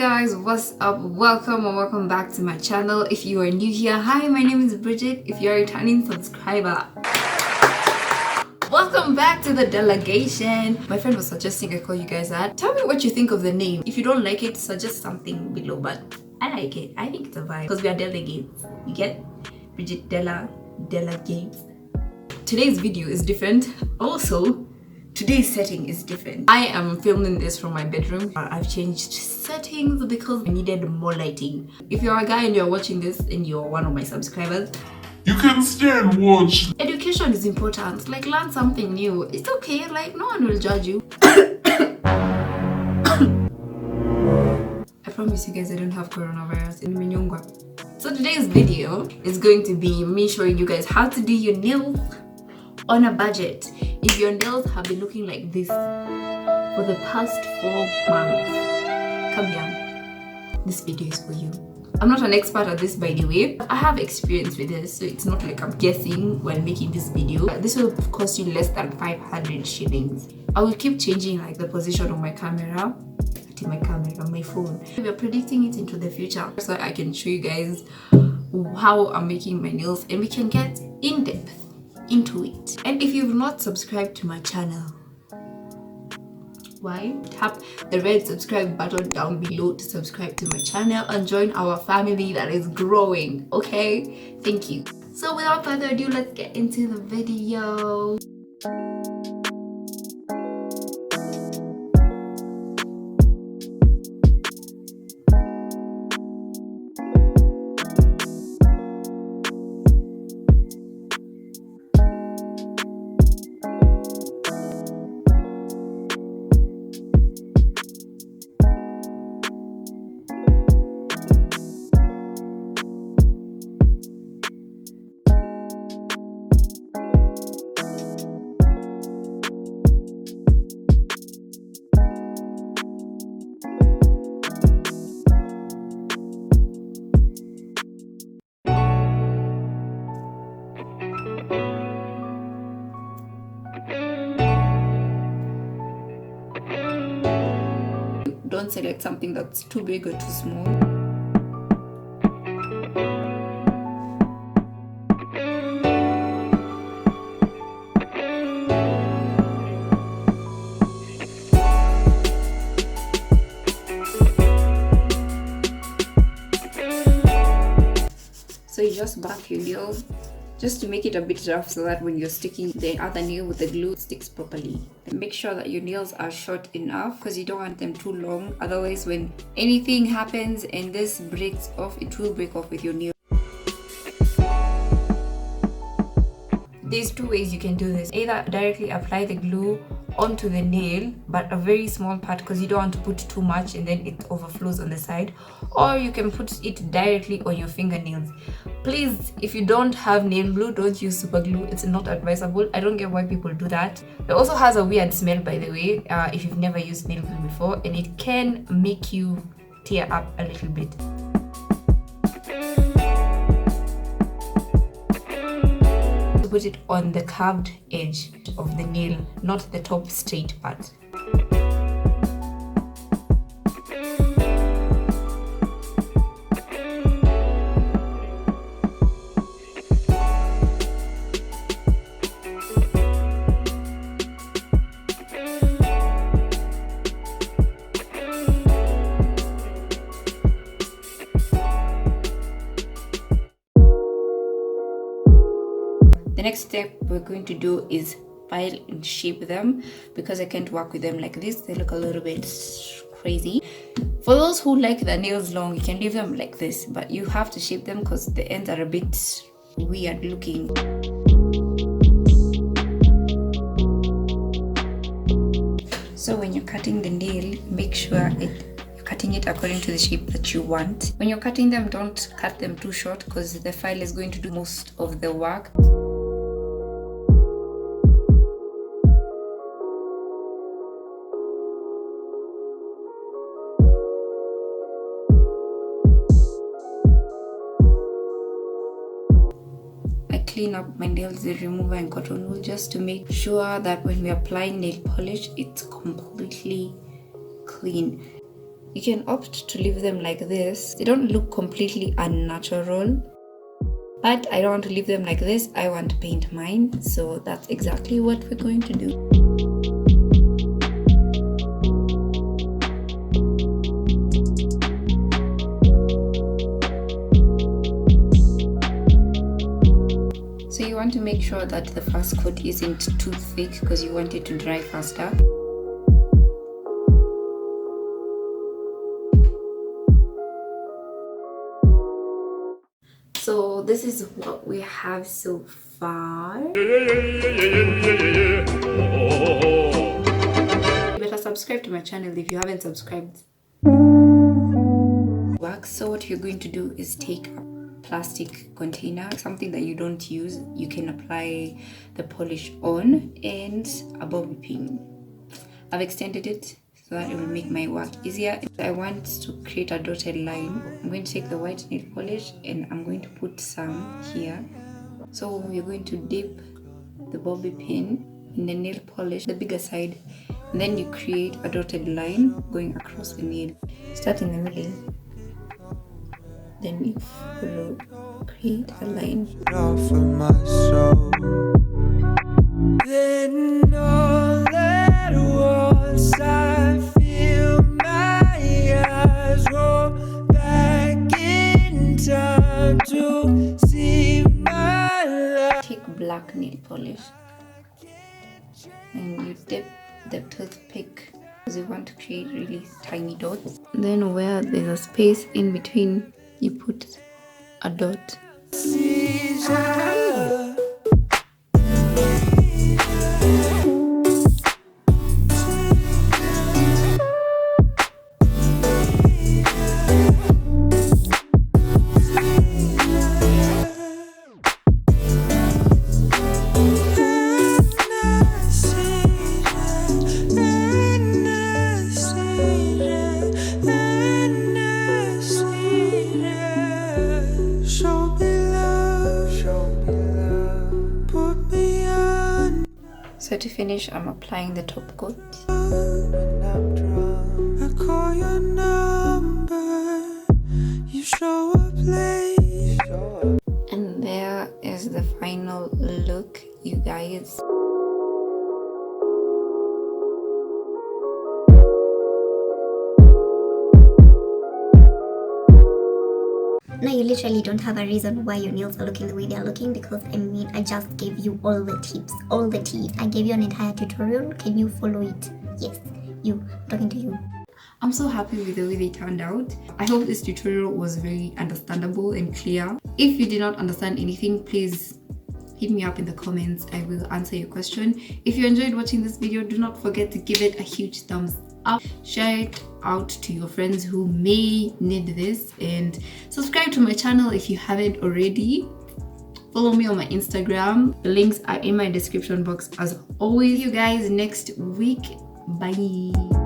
guys, what's up? Welcome or welcome back to my channel. If you are new here, hi, my name is Bridget. If you're a returning subscriber, welcome back to the delegation. My friend was suggesting I call you guys that. Tell me what you think of the name. If you don't like it, suggest something below, but I like it. I think it's a vibe because we are delegates. You get Bridget delegates. Today's video is different. Also, today's setting is different. I am filming this from my bedroom. I've changed settings because I needed more lighting. If you're a guy and you're watching this and you're one of my subscribers, you can stay and watch. Education is important. Like, learn something new. It's okay. Like, no one will judge you. I promise you guys I don't have coronavirus in Minyongwa. So today's video is going to be me showing you guys how to do your nails on a budget. If your nails have been looking like this for the past 4 months, come here. This video is for you. I'm not an expert at this, by the way. I have experience with this, so it's not like I'm guessing while making this video. This will cost you less than 500 shillings. I will keep changing like the position of my camera, my phone. We're predicting it into the future so I can show you guys how I'm making my nails and we can get in depth into it. And if you've not subscribed to my channel, why? Tap the red subscribe button down below to subscribe to my channel and join our family that is growing. Okay, thank you. So without further ado, let's get into the video. Don't select something that's too big or too small. So you just back your nail just to make it a bit rough so that when you're sticking the other nail with the glue, it sticks properly. And make sure that your nails are short enough because you don't want them too long. Otherwise, when anything happens and this breaks off, it will break off with your nail. There's 2 ways you can do this. Either directly apply the glue onto the nail, but a very small part because you don't want to put too much and then it overflows on the side, or you can put it directly on your fingernails. Please, if you don't have nail glue, don't use super glue. It's not advisable. I don't get why people do that. It also has a weird smell, by the way, if you've never used nail glue before, and it can make you tear up a little bit. Put it on the curved edge of the nail, not the top straight part. The next step we're going to do is file and shape them because I can't work with them like this. They look a little bit crazy. For those who like the nails long, you can leave them like this, but you have to shape them because the ends are a bit weird looking. So when you're cutting the nail, make sure you're cutting it according to the shape that you want. When you're cutting them, don't cut them too short because the file is going to do most of the work. Clean up my nails with remover and cotton wool just to make sure that when we're applying nail polish, it's completely clean. You can opt to leave them like this. They don't look completely unnatural, but I don't want to leave them like this. I want to paint mine, so that's exactly what we're going to do. So you want to make sure that the first coat isn't too thick because you want it to dry faster. So this is what we have so far. You better subscribe to my channel if you haven't subscribed. So what you're going to do is take a plastic container, something that you don't use. You can apply the polish on, and a bobby pin. I've extended it so that it will make my work easier. I want to create a dotted line. I'm going to take the white nail polish and I'm going to put some here. So we're going to dip the bobby pin in the nail polish, the bigger side, and then you create a dotted line going across the nail. Start in the middle, then you follow, create a line. Then all at once I feel my eyes roll back in time to see my life. Take black nail polish and you dip the toothpick because you want to create really tiny dots. Then where there's a space in between, you put a dot. So to finish, I'm applying the top coat. I call your number, you show up late. And there is the final look, you guys. Now you literally don't have a reason why your nails are looking the way they are looking, because I mean, I just gave you all the tips, all the tea. I gave you an entire tutorial. Can you follow it? Yes, you. I'm talking to you. I'm so happy with the way they turned out. I hope this tutorial was very understandable and clear. If you did not understand anything, please hit me up in the comments. I will answer your question. If you enjoyed watching this video, do not forget to give it a huge thumbs up. Share it out to your friends who may need this, and subscribe to my channel if you haven't already. Follow me on my Instagram. The links are in my description box as always. See you guys next week. Bye.